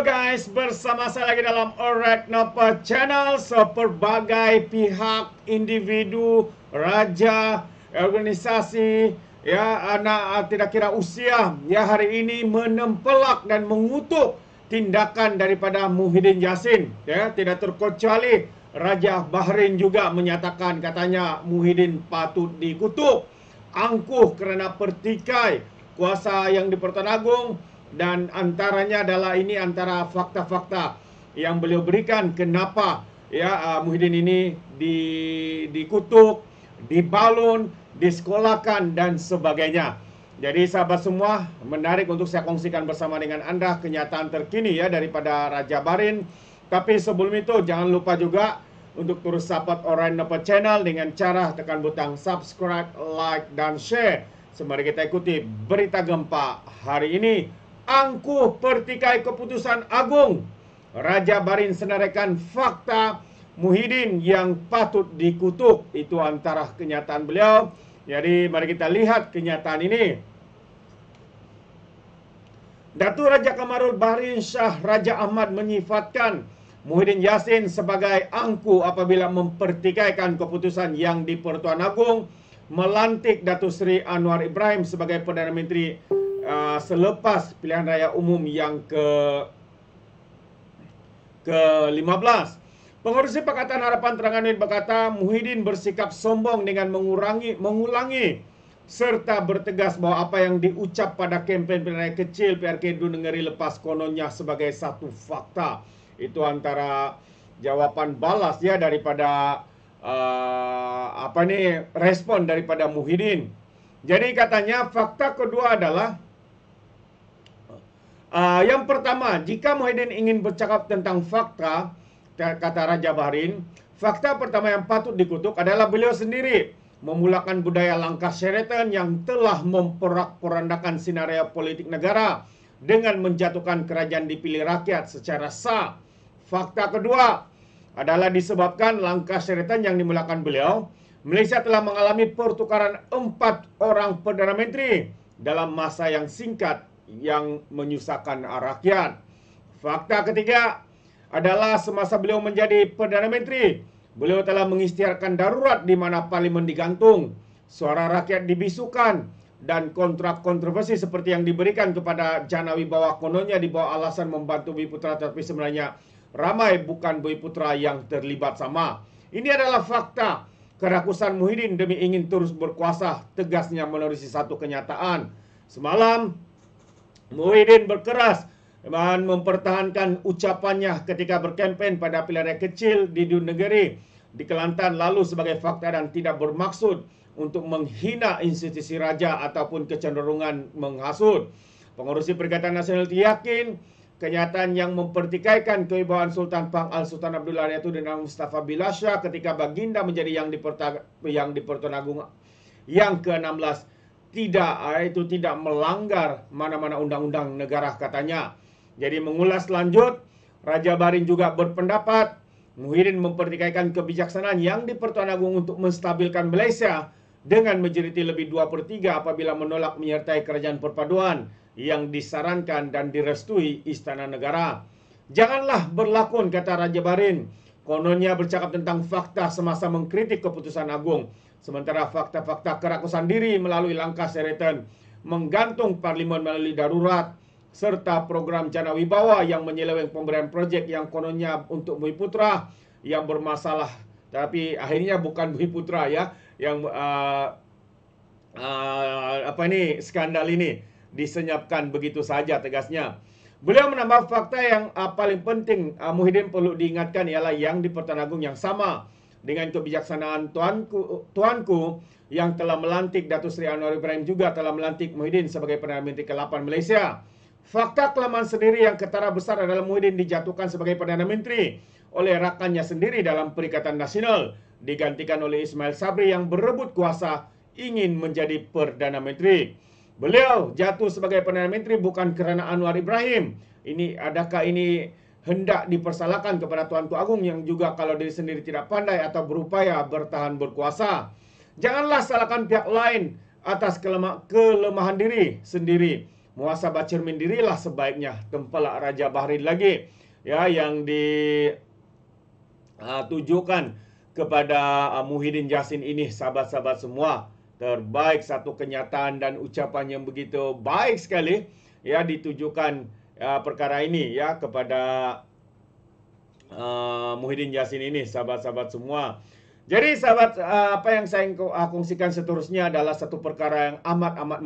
Halo guys, bersama saya lagi dalam Alright Napa Channel. Pelbagai pihak, individu, raja, organisasi, ya anak tidak kira usia, ya hari ini menempelak dan mengutuk tindakan daripada Muhyiddin Yassin. Ya, tidak terkecuali Raja Bahrain juga menyatakan katanya Muhyiddin patut dikutuk, angkuh kerana pertikai kuasa yang di Pertuan Agong. Dan antaranya adalah ini antara fakta-fakta yang beliau berikan kenapa Muhyiddin ini dikutuk, dibalun, disekolahkan dan sebagainya. Jadi sahabat semua, menarik untuk saya kongsikan bersama dengan anda kenyataan terkini ya daripada Raja Bahrain. Tapi sebelum itu jangan lupa juga untuk terus support Alright Napa Channel dengan cara tekan butang subscribe, like dan share. Mari kita ikuti berita gempa hari ini. Angkuh pertikai keputusan agung. Raja Bahrain senaraikan fakta Muhyiddin yang patut dikutuk. Itu antara kenyataan beliau. Jadi mari kita lihat kenyataan ini. Datuk Raja Kamarul Bahrain Shah Raja Ahmad menyifatkan Muhyiddin Yassin sebagai angkuh apabila mempertikaikan keputusan yang di Pertuan Agong melantik Datuk Seri Anwar Ibrahim sebagai Perdana Menteri selepas pilihan raya umum yang ke-15. Pengerusi Pakatan Harapan Terengganu berkata Muhyiddin bersikap sombong dengan mengulangi serta bertegas bahawa apa yang diucap pada kempen pilihan raya kecil PRK Dun Negeri lepas kononnya sebagai satu fakta. Itu antara jawapan balas ya daripada respon daripada Muhyiddin. Jadi katanya fakta kedua adalah yang pertama, jika Muhyiddin ingin bercakap tentang fakta, kata Raja Bahrain, fakta pertama yang patut dikutuk adalah beliau sendiri memulakan budaya langkah Sheraton yang telah memporak-porandakan sinario politik negara dengan menjatuhkan kerajaan dipilih rakyat secara sah. Fakta kedua adalah disebabkan langkah Sheraton yang dimulakan beliau, Malaysia telah mengalami pertukaran 4 orang Perdana Menteri dalam masa yang singkat yang menyusahkan rakyat. Fakta ketiga adalah semasa beliau menjadi Perdana Menteri, beliau telah mengisytiharkan darurat di mana parlimen digantung, suara rakyat dibisukan dan kontrak kontroversi seperti yang diberikan kepada Jana Wibawa kononnya di bawah alasan membantu Bumi Putra, tapi sebenarnya ramai bukan Bumi Putra yang terlibat sama. Ini adalah fakta kerakusan Muhyiddin demi ingin terus berkuasa, tegasnya menerusi satu kenyataan. Semalam Muhyiddin berkeras dan mempertahankan ucapannya ketika berkempen pada pilihan raya kecil di Dun Negeri di Kelantan lalu sebagai fakta dan tidak bermaksud untuk menghina institusi raja ataupun kecenderungan menghasut. Pengurusi Perikatan Nasional yakin kenyataan yang mempertikaikan kewibawaan Sultan Pahang Al-Sultan Abdullah Riyatuddin Mustafa Billah Shah ketika baginda menjadi yang di Pertuan Agong yang ke-16 tidak melanggar mana-mana undang-undang negara katanya. Jadi mengulas lanjut, Raja Bahrain juga berpendapat Muhyiddin mempertikaikan kebijaksanaan yang di Pertuan Agong untuk menstabilkan Malaysia dengan majoriti lebih 2/3 apabila menolak menyertai kerajaan perpaduan yang disarankan dan direstui Istana Negara. Janganlah berlakon, kata Raja Bahrain. Kononnya bercakap tentang fakta semasa mengkritik keputusan agung. Sementara fakta-fakta kerakusan diri melalui langkah Sheraton, menggantung parlimen melalui darurat, serta program Jana Wibawa yang menyeleweng pemberian projek yang kononnya untuk Bumi Putra yang bermasalah. Tapi akhirnya bukan Bumi Putra ya, yang skandal ini disenyapkan begitu saja, tegasnya. Beliau menambah fakta yang paling penting Muhyiddin perlu diingatkan ialah yang di Pertuan Agong yang sama dengan kebijaksanaan tuanku yang telah melantik Datuk Seri Anwar Ibrahim juga telah melantik Muhyiddin sebagai Perdana Menteri ke-8 Malaysia. Fakta kelamaan sendiri yang ketara besar adalah Muhyiddin dijatuhkan sebagai Perdana Menteri oleh rakannya sendiri dalam Perikatan Nasional, digantikan oleh Ismail Sabri yang berebut kuasa ingin menjadi Perdana Menteri. Beliau jatuh sebagai Perdana Menteri bukan kerana Anwar Ibrahim. Adakah ini hendak dipersalahkan kepada Tuanku Agung yang juga kalau diri sendiri tidak pandai atau berupaya bertahan berkuasa? Janganlah salahkan pihak lain atas kelemahan diri sendiri. muhasabah cermin dirilah sebaiknya tempelak Raja Bahrain lagi, ya, yang ditujukan kepada Muhyiddin Yassin ini. Sahabat-sahabat semua, terbaik, satu kenyataan dan ucapan yang begitu baik sekali, ya, ditujukan perkara ini, ya, kepada Muhyiddin Yassin ini, sahabat-sahabat semua. Jadi sahabat, apa yang saya kongsikan seterusnya adalah satu perkara yang amat-amat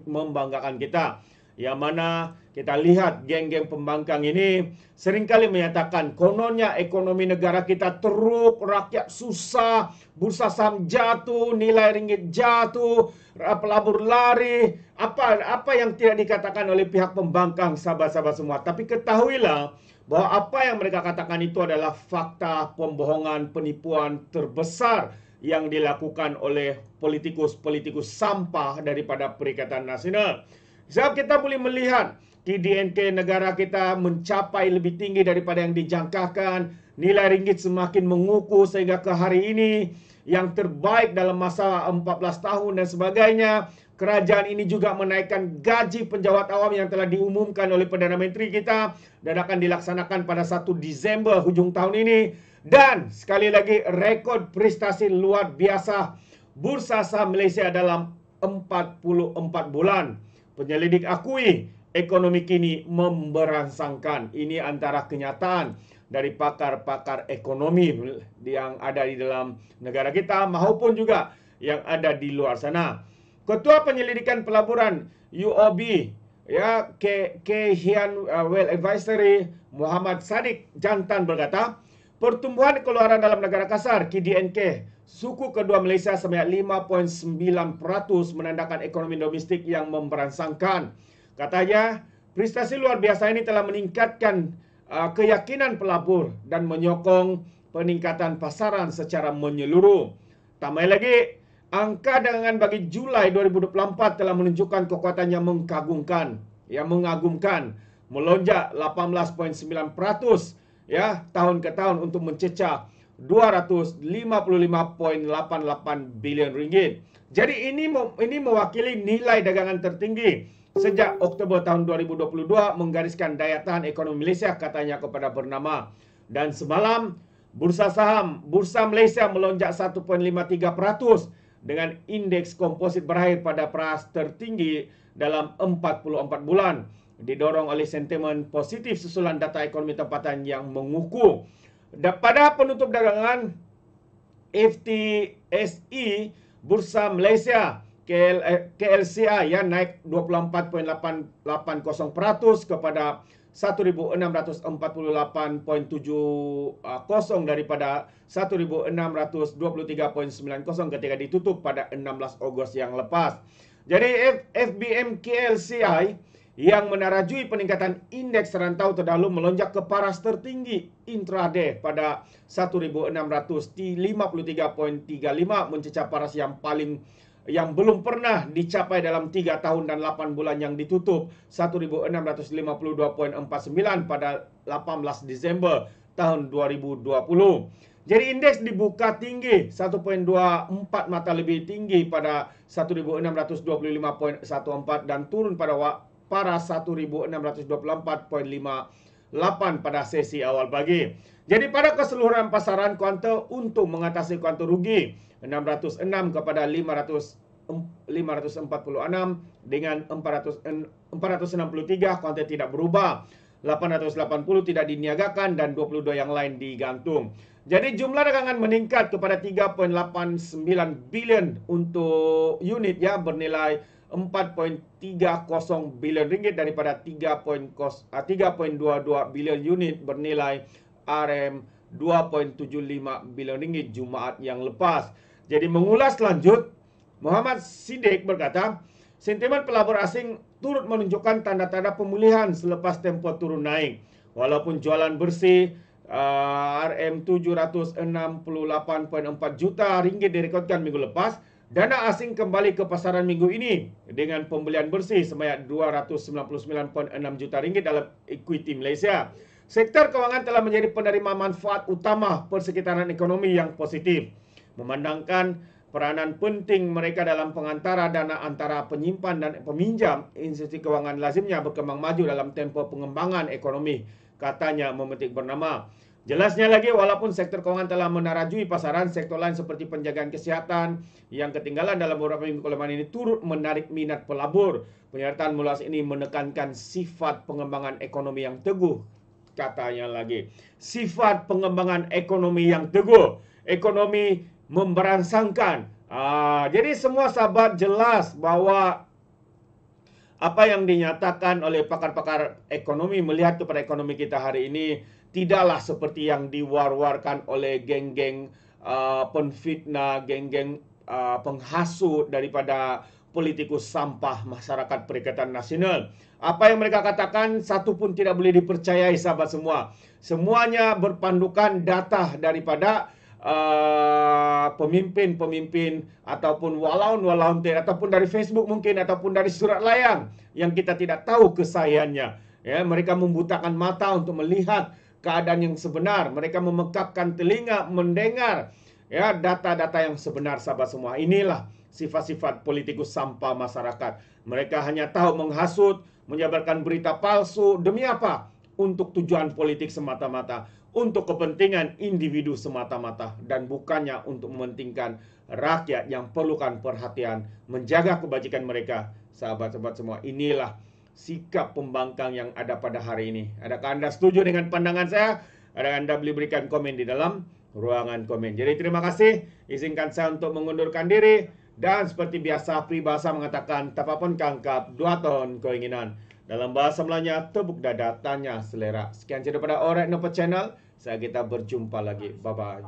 membanggakan kita. Yang mana kita lihat geng-geng pembangkang ini seringkali menyatakan kononnya ekonomi negara kita teruk, rakyat susah, bursa saham jatuh, nilai ringgit jatuh, pelabur lari. Apa yang tidak dikatakan oleh pihak pembangkang, sahabat-sahabat semua. Tapi ketahuilah bahwa apa yang mereka katakan itu adalah fakta, pembohongan, penipuan terbesar yang dilakukan oleh politikus-politikus sampah daripada Perikatan Nasional. Sebab kita boleh melihat KDNK negara kita mencapai lebih tinggi daripada yang dijangkakan. Nilai ringgit semakin mengukuh sehingga ke hari ini yang terbaik dalam masa 14 tahun dan sebagainya. Kerajaan ini juga menaikkan gaji penjawat awam yang telah diumumkan oleh Perdana Menteri kita dan akan dilaksanakan pada 1 Disember hujung tahun ini. Dan sekali lagi, rekod prestasi luar biasa Bursa Saham Malaysia dalam 44 bulan. Penyelidik akui ekonomi kini memberangsangkan. Ini antara kenyataan dari pakar-pakar ekonomi yang ada di dalam negara kita maupun juga yang ada di luar sana. Ketua Penyelidikan Pelaburan UOB, ya, Hian Well Advisory, Muhammad Sadiq Jantan berkata, pertumbuhan keluaran dalam negara kasar KDNK suku kedua Malaysia sebanyak 5.9% menandakan ekonomi domestik yang memberangsangkan. Katanya, prestasi luar biasa ini telah meningkatkan keyakinan pelabur dan menyokong peningkatan pasaran secara menyeluruh. Tambah lagi, angka dagangan bagi Julai 2024 telah menunjukkan kekuatan yang mengagumkan, melonjak 18.9%, ya, tahun ke tahun untuk mencecah 255.88 bilion ringgit. Jadi ini mewakili nilai dagangan tertinggi sejak Oktober tahun 2022, menggariskan daya tahan ekonomi Malaysia, katanya kepada Bernama. Dan semalam Bursa Malaysia melonjak 1.53% dengan indeks komposit berakhir pada peras tertinggi dalam 44 bulan, didorong oleh sentimen positif susulan data ekonomi tempatan yang mengukuh. Pada penutup dagangan FTSE Bursa Malaysia KLCI yang naik 24.88% kepada 1.648.70 daripada 1.623.90 ketika ditutup pada 16 Ogos yang lepas. Jadi FBM KLCI yang menarajui peningkatan indeks rantau terdahulu melonjak ke paras tertinggi intraday pada 1.653.35, mencecah paras yang belum pernah dicapai dalam 3 tahun dan 8 bulan yang ditutup 1.652.49 pada 18 Disember tahun 2020. Jadi indeks dibuka tinggi 1.24 mata lebih tinggi pada 1.625.14 dan turun pada paras 1.624.58 pada sesi awal pagi. Jadi pada keseluruhan pasaran kuantum untuk mengatasi kuantum rugi 606 kepada 546 dengan 463 kuantum tidak berubah, 880 tidak diniagakan dan 22 yang lain digantung. Jadi jumlah dagangan meningkat kepada 3.89 bilion untuk unit, ya, bernilai 4.30 bilion ringgit daripada 3.22 bilion unit bernilai RM2.75 bilion ringgit Jumaat yang lepas. Jadi mengulas lanjut, Muhammad Siddiq berkata, sentimen pelabur asing turut menunjukkan tanda-tanda pemulihan selepas tempoh turun naik. Walaupun jualan bersih RM768.4 juta ringgit direkodkan minggu lepas, dana asing kembali ke pasaran minggu ini dengan pembelian bersih sebanyak 299.6 juta ringgit dalam equity Malaysia. Sektor kewangan telah menjadi penerima manfaat utama persekitaran ekonomi yang positif. Memandangkan peranan penting mereka dalam pengantara dana antara penyimpan dan peminjam institusi keuangan lazimnya berkembang maju dalam tempo pengembangan ekonomi, katanya memetik bernama. Jelasnya lagi, walaupun sektor keuangan telah menarajui pasaran, sektor lain seperti penjagaan kesihatan yang ketinggalan dalam beberapa minggu kelamaan ini turut menarik minat pelabur. Penyertaan meluas ini menekankan sifat pengembangan ekonomi yang teguh, katanya lagi. Sifat pengembangan ekonomi yang teguh. Ekonomi memberangsangkan. Jadi semua sahabat jelas bahwa apa yang dinyatakan oleh pakar-pakar ekonomi melihat kepada ekonomi kita hari ini tidaklah seperti yang diwar-warkan oleh geng-geng penfitnah, geng-geng penghasut daripada politikus sampah masyarakat Perikatan Nasional. Apa yang mereka katakan satu pun tidak boleh dipercayai, sahabat semua. Semuanya berpandukan data daripada pemimpin-pemimpin ataupun walaun-walaun ataupun dari Facebook mungkin ataupun dari surat layang yang kita tidak tahu kesahihannya. Ya, mereka membutakan mata untuk melihat keadaan yang sebenar. Mereka memekakkan telinga mendengar ya data-data yang sebenar, sahabat semua. Inilah sifat-sifat politikus sampah masyarakat. Mereka hanya tahu menghasut, menyebarkan berita palsu. Demi apa? Untuk tujuan politik semata-mata, untuk kepentingan individu semata-mata, dan bukannya untuk mementingkan rakyat yang perlukan perhatian, menjaga kebajikan mereka. Sahabat-sahabat semua, inilah sikap pembangkang yang ada pada hari ini. Adakah Anda setuju dengan pandangan saya? Adakah Anda boleh berikan komen di dalam ruangan komen. Jadi terima kasih. Izinkan saya untuk mengundurkan diri. Dan seperti biasa, peribahasa mengatakan, tapapun kangkap, 2 tahun keinginan. Dalam bahasa Melayunya, tepuk dada, tanya selera. Sekian cerita pada Alright Nopo Channel. Saya kita berjumpa lagi. Bye-bye.